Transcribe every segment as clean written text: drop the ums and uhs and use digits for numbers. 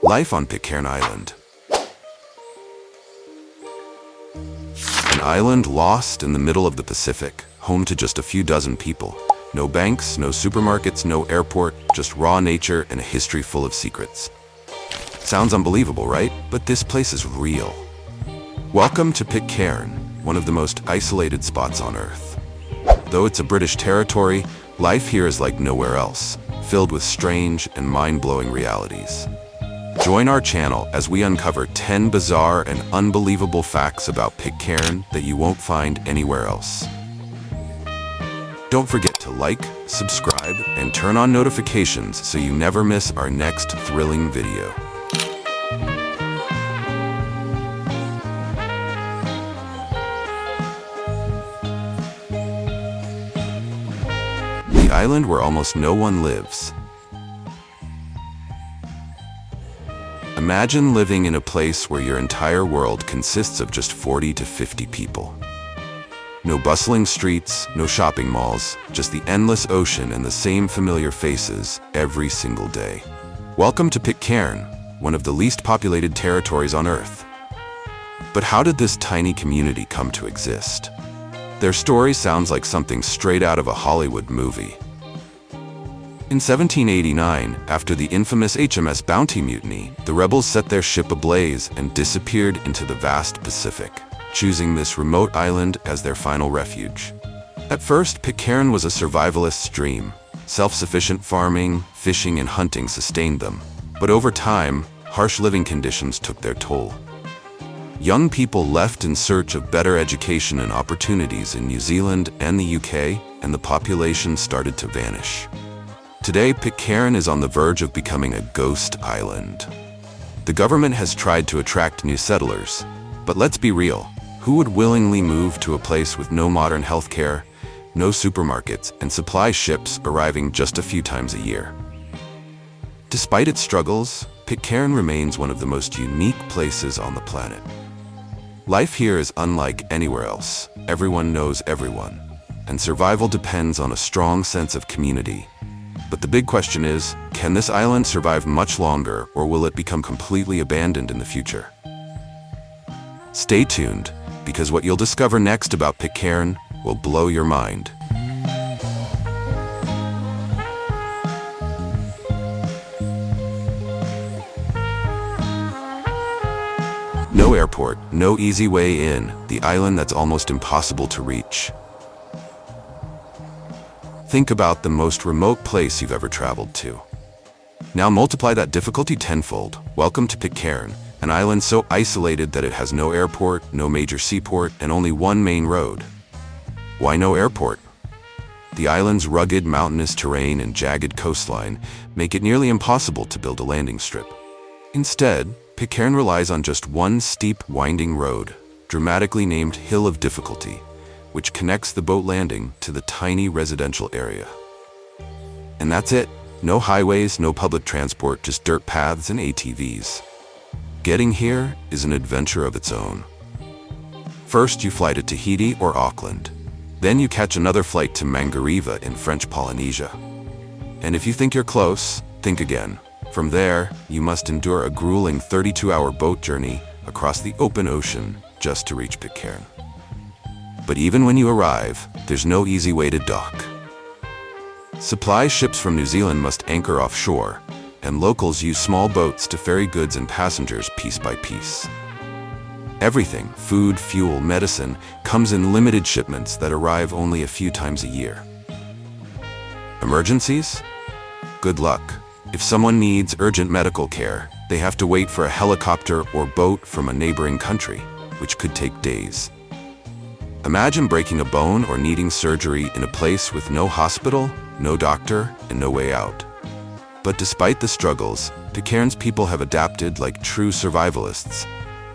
Life on Pitcairn Island. An island lost in the middle of the Pacific, home to just a few dozen people. No banks, no supermarkets, no airport, just raw nature and a history full of secrets. Sounds unbelievable, right? But this place is real. Welcome to Pitcairn, one of the most isolated spots on Earth. Though it's a British territory, life here is like nowhere else, filled with strange and mind-blowing realities. Join our channel as we uncover 10 bizarre and unbelievable facts about Pitcairn that you won't find anywhere else. Don't forget to like, subscribe, and turn on notifications so you never miss our next thrilling video. The island where almost no one lives. Imagine living in a place where your entire world consists of just 40 to 50 people. No bustling streets, no shopping malls, just the endless ocean and the same familiar faces every single day. Welcome to Pitcairn, one of the least populated territories on Earth. But how did this tiny community come to exist? Their story sounds like something straight out of a Hollywood movie. In 1789, after the infamous HMS Bounty mutiny, the rebels set their ship ablaze and disappeared into the vast Pacific, choosing this remote island as their final refuge. At first, Pitcairn was a survivalist's dream. Self-sufficient farming, fishing, and hunting sustained them. But over time, harsh living conditions took their toll. Young people left in search of better education and opportunities in New Zealand and the UK, and the population started to vanish. Today, Pitcairn is on the verge of becoming a ghost island. The government has tried to attract new settlers, but let's be real, who would willingly move to a place with no modern healthcare, no supermarkets, and supply ships arriving just a few times a year? Despite its struggles, Pitcairn remains one of the most unique places on the planet. Life here is unlike anywhere else. Everyone knows everyone, and survival depends on a strong sense of community. But the big question is, can this island survive much longer, or will it become completely abandoned in the future? Stay tuned, because what you'll discover next about Pitcairn will blow your mind. No airport, no easy way in, the island that's almost impossible to reach. Think about the most remote place you've ever traveled to. Now multiply that difficulty tenfold. Welcome to Pitcairn, an island so isolated that it has no airport, no major seaport, and only one main road. Why no airport? The island's rugged mountainous terrain and jagged coastline make it nearly impossible to build a landing strip. Instead, Pitcairn relies on just one steep, winding road, dramatically named Hill of Difficulty, which connects the boat landing to the tiny residential area. And that's it. No highways, no public transport, just dirt paths and ATVs. Getting here is an adventure of its own. First, you fly to Tahiti or Auckland. Then you catch another flight to Mangareva in French Polynesia. And if you think you're close, think again. From there, you must endure a grueling 32-hour boat journey across the open ocean just to reach Pitcairn. But even when you arrive, there's no easy way to dock. Supply ships from New Zealand must anchor offshore, and locals use small boats to ferry goods and passengers piece by piece. Everything, food, fuel, medicine, comes in limited shipments that arrive only a few times a year. Emergencies? Good luck. If someone needs urgent medical care, they have to wait for a helicopter or boat from a neighboring country, which could take days. Imagine breaking a bone or needing surgery in a place with no hospital, no doctor, and no way out. But despite the struggles, Pitcairn's people have adapted like true survivalists.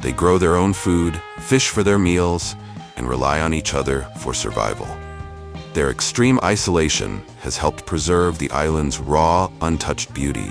They grow their own food, fish for their meals, and rely on each other for survival. Their extreme isolation has helped preserve the island's raw, untouched beauty,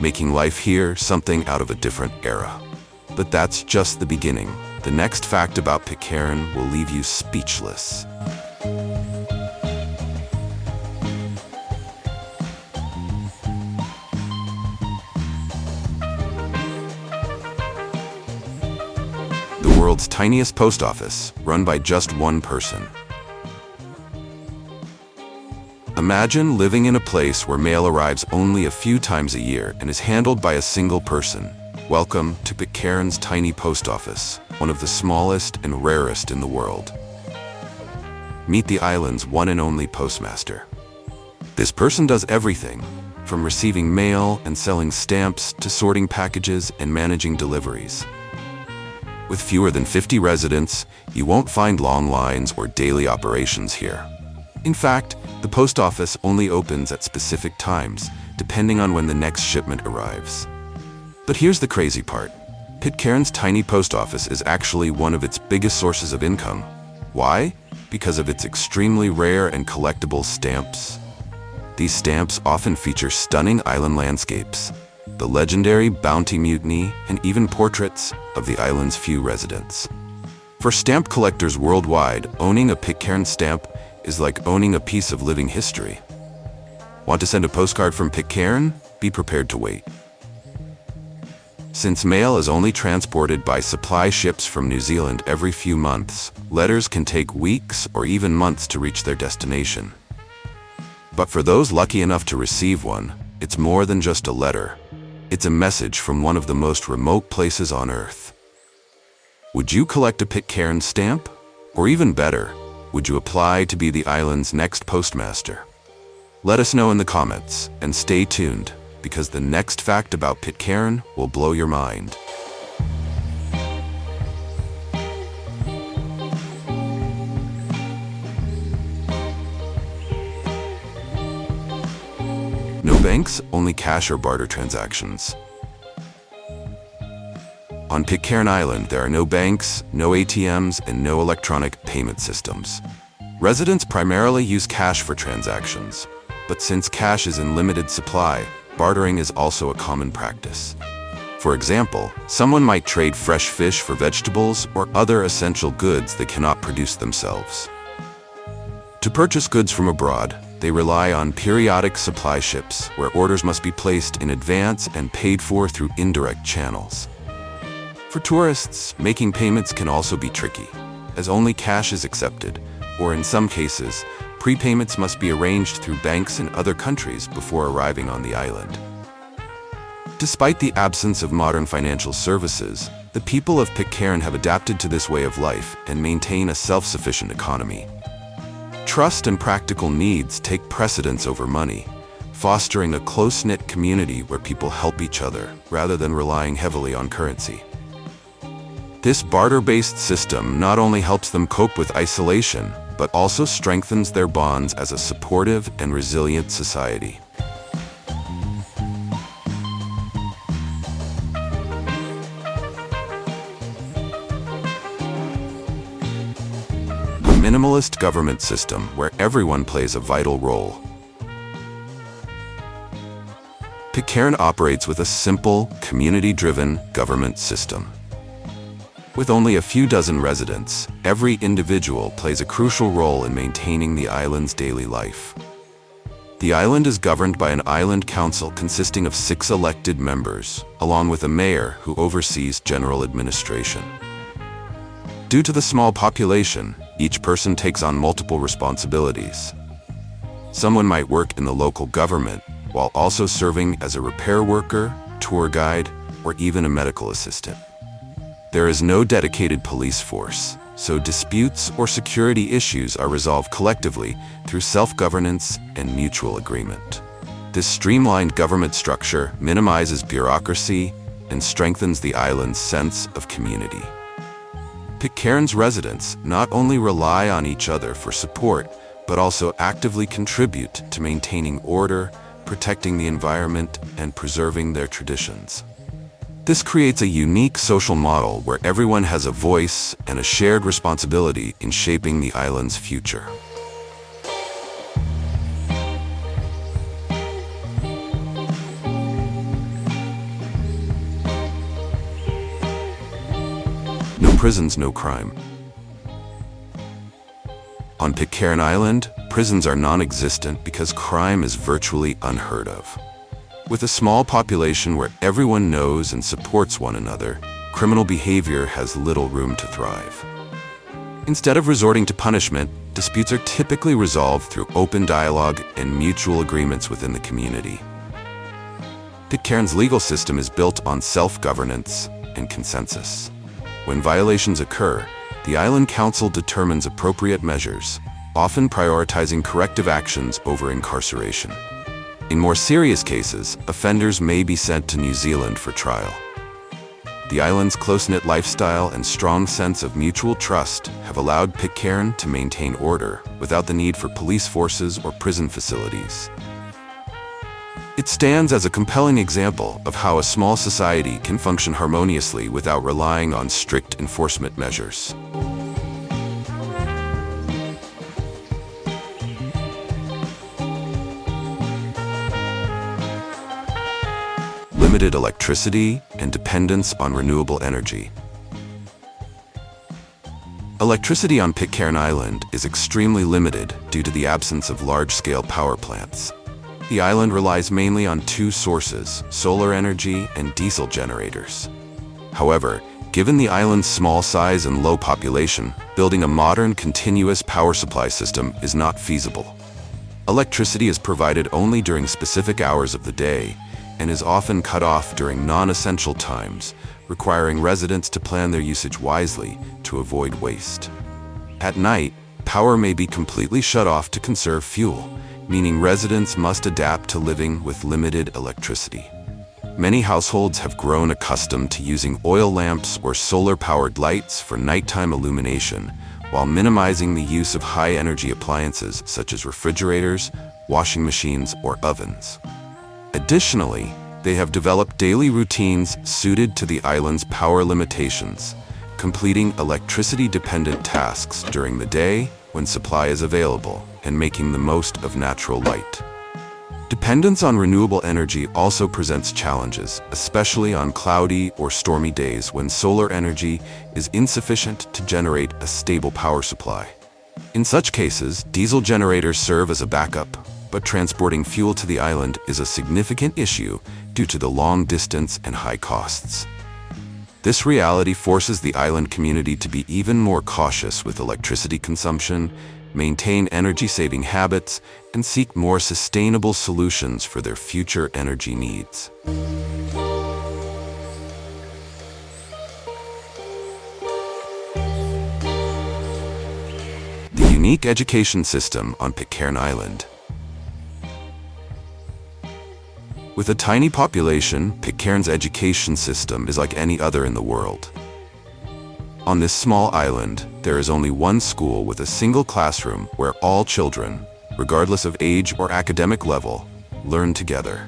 making life here something out of a different era. But that's just the beginning. The next fact about Pitcairn will leave you speechless. world's tiniest post office, run by just one person. Imagine living in a place where mail arrives only a few times a year and is handled by a single person. Welcome to Pitcairn's tiny post office, one of the smallest and rarest in the world. Meet the island's one and only postmaster. This person does everything, from receiving mail and selling stamps to sorting packages and managing deliveries. With fewer than 50 residents, you won't find long lines or daily operations here. In fact, the post office only opens at specific times, depending on when the next shipment arrives. But here's the crazy part. Pitcairn's tiny post office is actually one of its biggest sources of income. Why? Because of its extremely rare and collectible stamps. These stamps often feature stunning island landscapes, the legendary Bounty Mutiny, and even portraits of the island's few residents. For stamp collectors worldwide, owning a Pitcairn stamp is like owning a piece of living history. Want to send a postcard from Pitcairn? Be prepared to wait. Since mail is only transported by supply ships from New Zealand every few months, letters can take weeks or even months to reach their destination. But for those lucky enough to receive one, it's more than just a letter. It's a message from one of the most remote places on Earth. Would you collect a Pitcairn stamp? Or even better, would you apply to be the island's next postmaster? Let us know in the comments, and stay tuned, because the next fact about Pitcairn will blow your mind. No banks, only cash or barter transactions. On Pitcairn Island, there are no banks, no ATMs, and no electronic payment systems. Residents primarily use cash for transactions, but since cash is in limited supply, bartering is also a common practice. For example, someone might trade fresh fish for vegetables or other essential goods they cannot produce themselves. To purchase goods from abroad, they rely on periodic supply ships, where orders must be placed in advance and paid for through indirect channels. For tourists, making payments can also be tricky, as only cash is accepted, or in some cases, prepayments must be arranged through banks in other countries before arriving on the island. Despite the absence of modern financial services, the people of Pitcairn have adapted to this way of life and maintain a self-sufficient economy. Trust and practical needs take precedence over money, fostering a close-knit community where people help each other rather than relying heavily on currency. This barter-based system not only helps them cope with isolation, but also strengthens their bonds as a supportive and resilient society. A minimalist government system where everyone plays a vital role. Pitcairn operates with a simple, community-driven government system. With only a few dozen residents, every individual plays a crucial role in maintaining the island's daily life. The island is governed by an island council consisting of 6 elected members, along with a mayor who oversees general administration. Due to the small population, each person takes on multiple responsibilities. Someone might work in the local government, while also serving as a repair worker, tour guide, or even a medical assistant. There is no dedicated police force, so disputes or security issues are resolved collectively through self-governance and mutual agreement. This streamlined government structure minimizes bureaucracy and strengthens the island's sense of community. Pitcairn's residents not only rely on each other for support, but also actively contribute to maintaining order, protecting the environment, and preserving their traditions. This creates a unique social model where everyone has a voice and a shared responsibility in shaping the island's future. No prisons, no crime. On Pitcairn Island, prisons are non-existent because crime is virtually unheard of. With a small population where everyone knows and supports one another, criminal behavior has little room to thrive. Instead of resorting to punishment, disputes are typically resolved through open dialogue and mutual agreements within the community. Pitcairn's legal system is built on self-governance and consensus. When violations occur, the Island Council determines appropriate measures, often prioritizing corrective actions over incarceration. In more serious cases, offenders may be sent to New Zealand for trial. The island's close-knit lifestyle and strong sense of mutual trust have allowed Pitcairn to maintain order without the need for police forces or prison facilities. It stands as a compelling example of how a small society can function harmoniously without relying on strict enforcement measures. Limited electricity and dependence on renewable energy. Electricity on Pitcairn Island is extremely limited due to the absence of large-scale power plants. The island relies mainly on two sources, solar energy and diesel generators. However, given the island's small size and low population, building a modern continuous power supply system is not feasible. Electricity is provided only during specific hours of the day, and is often cut off during non-essential times, requiring residents to plan their usage wisely to avoid waste. At night, power may be completely shut off to conserve fuel, meaning residents must adapt to living with limited electricity. Many households have grown accustomed to using oil lamps or solar-powered lights for nighttime illumination, while minimizing the use of high-energy appliances such as refrigerators, washing machines, or ovens. Additionally, they have developed daily routines suited to the island's power limitations, completing electricity-dependent tasks during the day when supply is available and making the most of natural light. Dependence on renewable energy also presents challenges, especially on cloudy or stormy days when solar energy is insufficient to generate a stable power supply. In such cases, diesel generators serve as a backup, but transporting fuel to the island is a significant issue due to the long distance and high costs. This reality forces the island community to be even more cautious with electricity consumption, maintain energy-saving habits, and seek more sustainable solutions for their future energy needs. The unique education system on Pitcairn Island. With a tiny population, Pitcairn's education system is like any other in the world. On this small island, there is only one school with a single classroom where all children, regardless of age or academic level, learn together.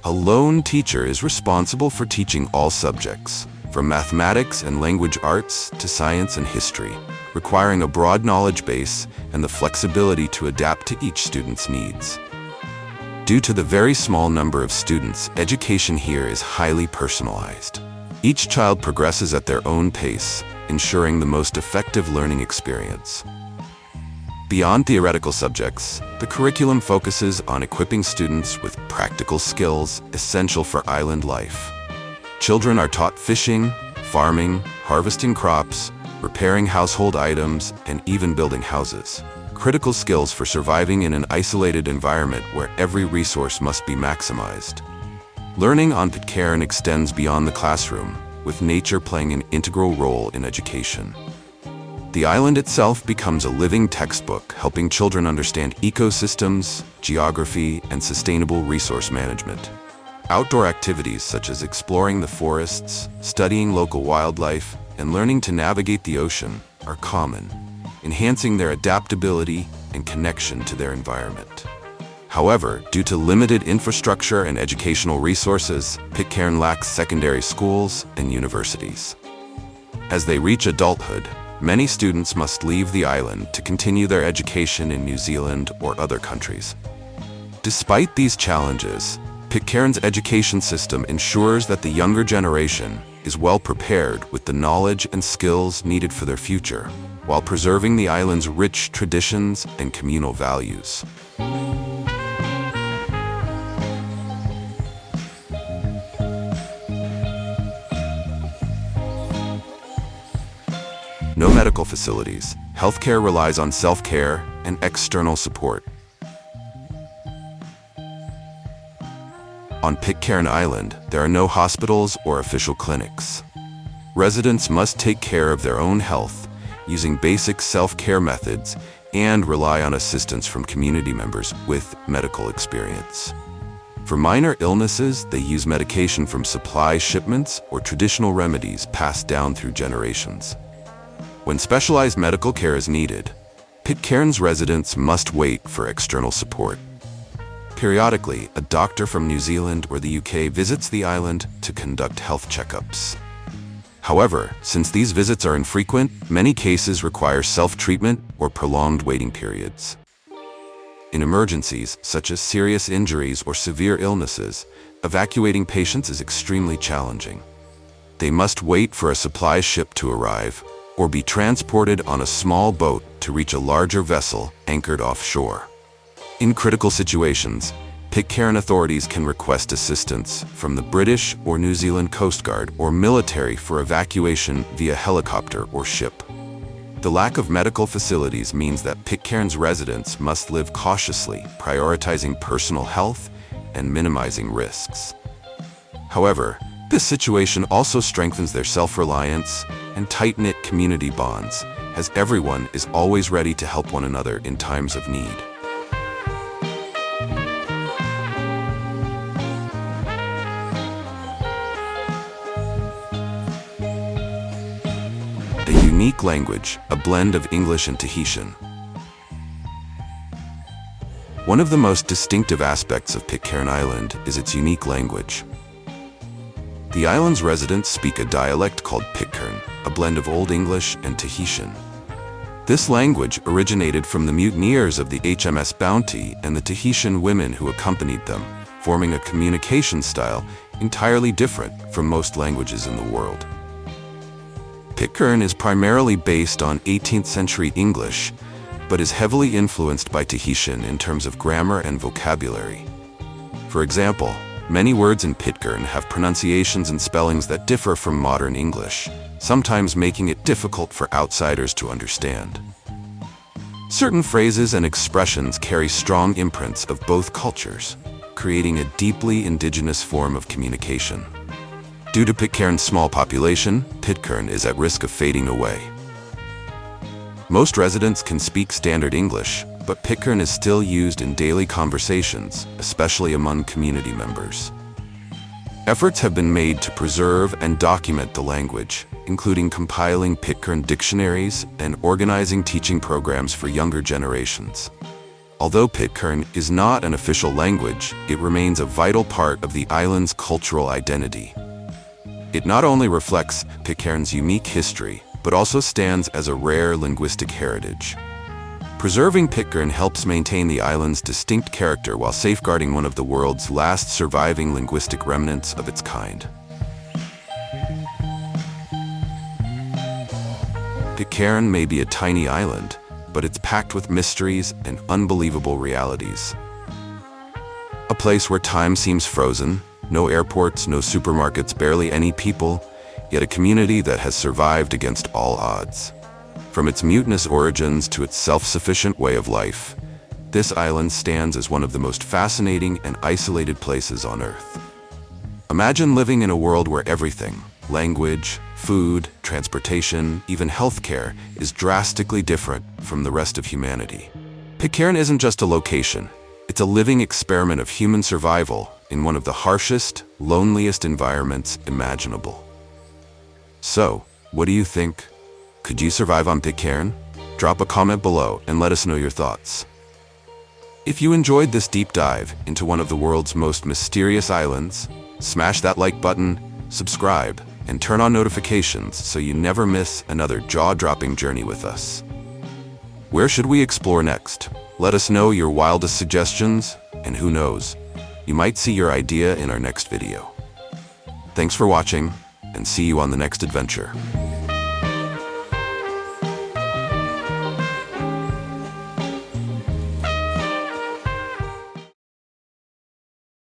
A lone teacher is responsible for teaching all subjects, from mathematics and language arts to science and history, requiring a broad knowledge base and the flexibility to adapt to each student's needs. Due to the very small number of students, education here is highly personalized. Each child progresses at their own pace, ensuring the most effective learning experience. Beyond theoretical subjects, the curriculum focuses on equipping students with practical skills essential for island life. Children are taught fishing, farming, harvesting crops, repairing household items, and even building houses. Critical skills for surviving in an isolated environment where every resource must be maximized. Learning on Pitcairn extends beyond the classroom, with nature playing an integral role in education. The island itself becomes a living textbook, helping children understand ecosystems, geography, and sustainable resource management. Outdoor activities such as exploring the forests, studying local wildlife, and learning to navigate the ocean are common, enhancing their adaptability and connection to their environment. However, due to limited infrastructure and educational resources, Pitcairn lacks secondary schools and universities. As they reach adulthood, many students must leave the island to continue their education in New Zealand or other countries. Despite these challenges, Pitcairn's education system ensures that the younger generation is well prepared with the knowledge and skills needed for their future, while preserving the island's rich traditions and communal values. No medical facilities. Healthcare relies on self-care and external support. On Pitcairn Island, there are no hospitals or official clinics. Residents must take care of their own health using basic self-care methods and rely on assistance from community members with medical experience. For minor illnesses, they use medication from supply shipments or traditional remedies passed down through generations. When specialized medical care is needed, Pitcairn's residents must wait for external support. Periodically, a doctor from New Zealand or the UK visits the island to conduct health checkups. However, since these visits are infrequent, many cases require self-treatment or prolonged waiting periods. In emergencies, such as serious injuries or severe illnesses, evacuating patients is extremely challenging. They must wait for a supply ship to arrive or be transported on a small boat to reach a larger vessel anchored offshore. In critical situations, Pitcairn authorities can request assistance from the British or New Zealand Coast Guard or military for evacuation via helicopter or ship. The lack of medical facilities means that Pitcairn's residents must live cautiously, prioritizing personal health and minimizing risks. However, this situation also strengthens their self-reliance and tight-knit community bonds, as everyone is always ready to help one another in times of need. A unique language, a blend of English and Tahitian. One of the most distinctive aspects of Pitcairn Island is its unique language. The island's residents speak a dialect called Pitcairn, a blend of Old English and Tahitian. This language originated from the mutineers of the HMS Bounty and the Tahitian women who accompanied them, forming a communication style entirely different from most languages in the world. Pitcairn is primarily based on 18th century English, but is heavily influenced by Tahitian in terms of grammar and vocabulary. For example, many words in Pitcairn have pronunciations and spellings that differ from modern English, sometimes making it difficult for outsiders to understand. Certain phrases and expressions carry strong imprints of both cultures, creating a deeply indigenous form of communication. Due to Pitcairn's small population, Pitcairn is at risk of fading away. Most residents can speak standard English, but Pitcairn is still used in daily conversations, especially among community members. Efforts have been made to preserve and document the language, including compiling Pitcairn dictionaries and organizing teaching programs for younger generations. Although Pitcairn is not an official language, it remains a vital part of the island's cultural identity. It not only reflects Pitcairn's unique history, but also stands as a rare linguistic heritage. Preserving Pitcairn helps maintain the island's distinct character while safeguarding one of the world's last surviving linguistic remnants of its kind. Pitcairn may be a tiny island, but it's packed with mysteries and unbelievable realities. A place where time seems frozen, no airports, no supermarkets, barely any people, yet a community that has survived against all odds. From its mutinous origins to its self-sufficient way of life, this island stands as one of the most fascinating and isolated places on Earth. Imagine living in a world where everything, language, food, transportation, even healthcare, is drastically different from the rest of humanity. Pitcairn isn't just a location, it's a living experiment of human survival in one of the harshest, loneliest environments imaginable. So, what do you think? Could you survive on Pitcairn? Drop a comment below and let us know your thoughts. If you enjoyed this deep dive into one of the world's most mysterious islands, smash that like button, subscribe, and turn on notifications so you never miss another jaw-dropping journey with us. Where should we explore next? Let us know your wildest suggestions, and who knows, you might see your idea in our next video. Thanks for watching, and see you on the next adventure.